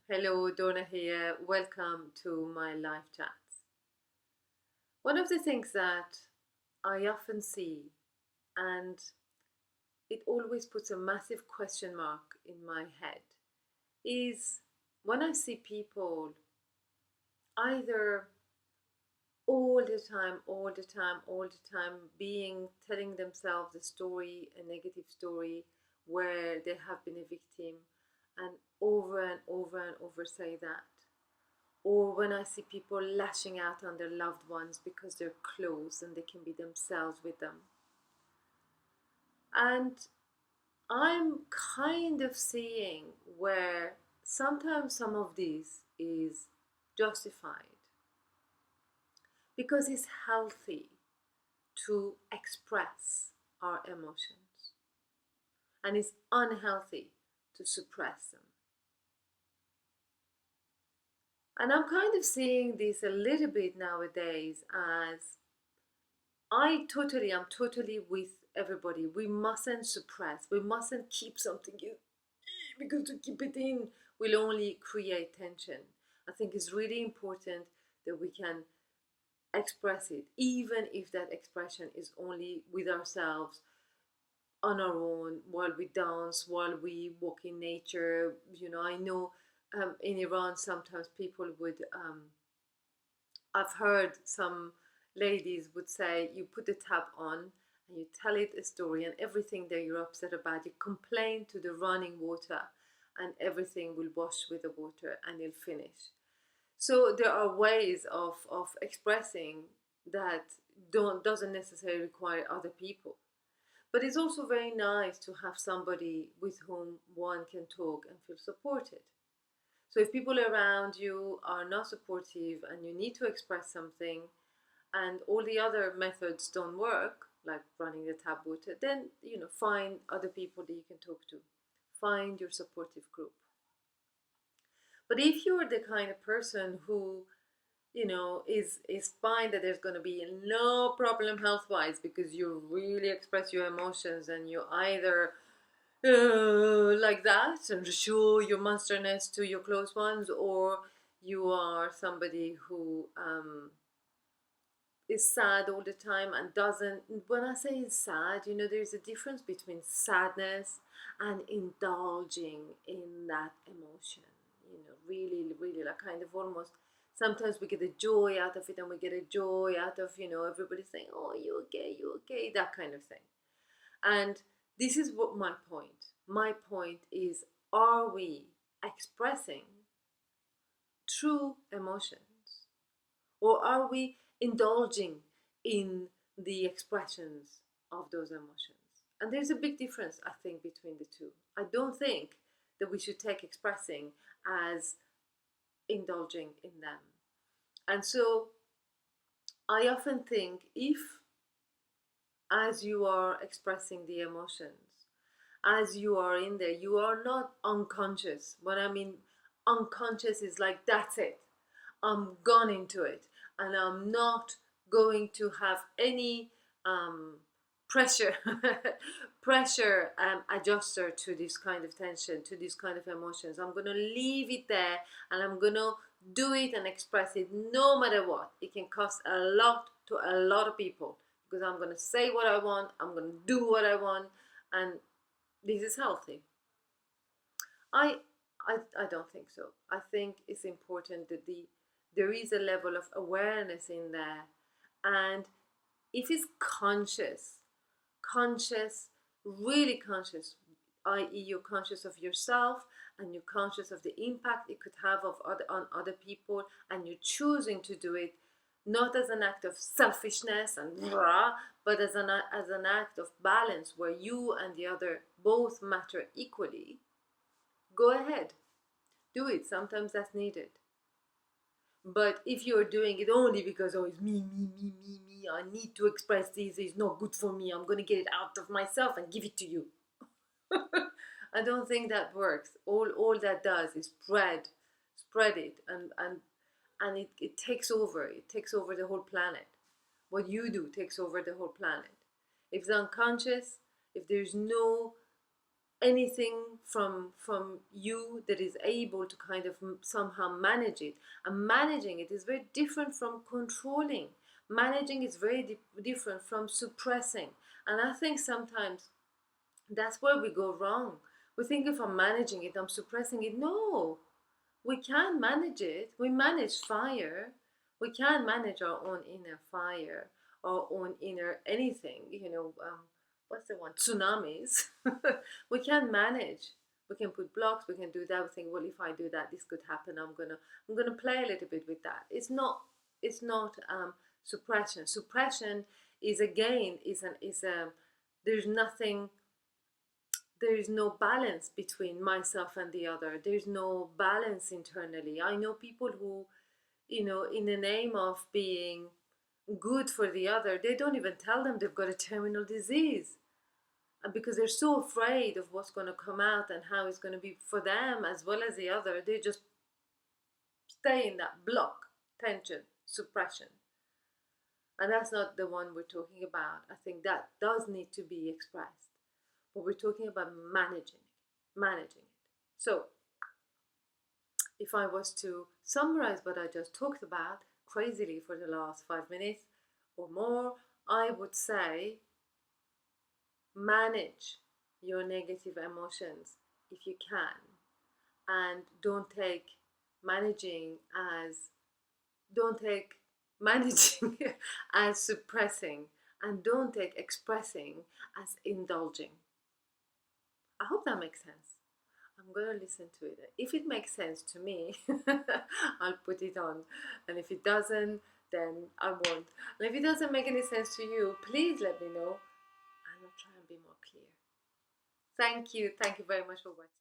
Hello, Dorna here. Welcome to my live chats. One of the things that I often see, and it always puts a massive question mark in my head, is when I see people either all the time, telling themselves a story, a negative story, where they have been a victim, and over say that. Or when I see people lashing out on their loved ones because they're close and they can be themselves with them. And I'm kind of seeing where sometimes some of this is justified because it's healthy to express our emotions, and it's unhealthy to suppress them. And I'm kind of seeing this a little bit nowadays as I'm totally with everybody. We mustn't suppress, we mustn't keep something in, because to keep it in will only create tension. I think it's really important that we can express it, even if that expression is only with ourselves, on our own, while we dance, while we walk in nature. I know in Iran sometimes people would, I've heard some ladies would say, you put the tap on and you tell it a story, and everything that you're upset about, you complain to the running water, and everything will wash with the water and you'll finish. So there are ways of expressing that doesn't necessarily require other people. But it's also very nice to have somebody with whom one can talk and feel supported. So if people around you are not supportive and you need to express something, and all the other methods don't work, like running the tap water, then find other people that you can talk to. Find your supportive group. But if you're the kind of person who is fine that there's going to be no problem health wise because you really express your emotions, and you either like that and show your monsterness to your close ones, or you are somebody who is sad all the time and doesn't. When I say sad, there's a difference between sadness and indulging in that emotion. Really, really, like, kind of almost, sometimes we get a joy out of it, and we get a joy out of everybody saying, oh, you okay, that kind of thing. And this is what my point is: are we expressing true emotions, or are we indulging in the expressions of those emotions? And there's a big difference, I think, between the two. I don't think that we should take expressing as indulging in them. And so I often think, if, as you are expressing the emotions, as you are in there, you are not unconscious. What I mean unconscious is like, that's it, I'm gone into it, and I'm not going to have any pressure pressure adjuster to this kind of tension, to this kind of emotions. I'm going to leave it there, and I'm going to do it and express it no matter what. It can cost a lot to a lot of people, because I'm going to say what I want, I'm going to do what I want, and this is healthy. I I don't think so. I think it's important that there is a level of awareness in there, and if it's conscious, really conscious, i.e., you're conscious of yourself, and you're conscious of the impact it could have on other people, and you're choosing to do it not as an act of selfishness and rah, but as an act of balance, where you and the other both matter equally. Go ahead, do it. Sometimes that's needed. But if you're doing it only because, oh, it's me, I need to express this, it's not good for me, I'm going to get it out of myself and give it to you. I don't think that works. All that does is spread it, and it takes over. It takes over the whole planet. What you do takes over the whole planet. If it's unconscious, if there's no anything from you that is able to kind of somehow manage it. And managing it is very different from controlling. Managing is very different from suppressing. And I think sometimes that's where we go wrong. We think if I'm managing it, I'm suppressing it. No, we can manage it. We manage fire. We can manage our own inner fire, our own inner anything. What's the one? Tsunamis. We can manage. We can put blocks. We can do that. We think, well, if I do that, this could happen. I'm gonna play a little bit with that. It's not suppression. Suppression is again is a there's nothing, there is no balance between myself and the other. There's no balance internally. I know people who, in the name of being good for the other, they don't even tell them they've got a terminal disease. And because they're so afraid of what's going to come out and how it's going to be for them as well as the other, they just stay in that block, tension, suppression. And that's not the one we're talking about. I think that does need to be expressed. But we're talking about managing it. So, if I was to summarize what I just talked about crazily for the last 5 minutes or more, I would say manage your negative emotions if you can, and managing as don't take managing as suppressing, and don't take expressing as indulging. I hope that makes sense. I'm gonna listen to it. If it makes sense to me, I'll put it on. And if it doesn't, then I won't. And if it doesn't make any sense to you, please let me know and I'll try and be more clear. Thank you. Thank you very much for watching.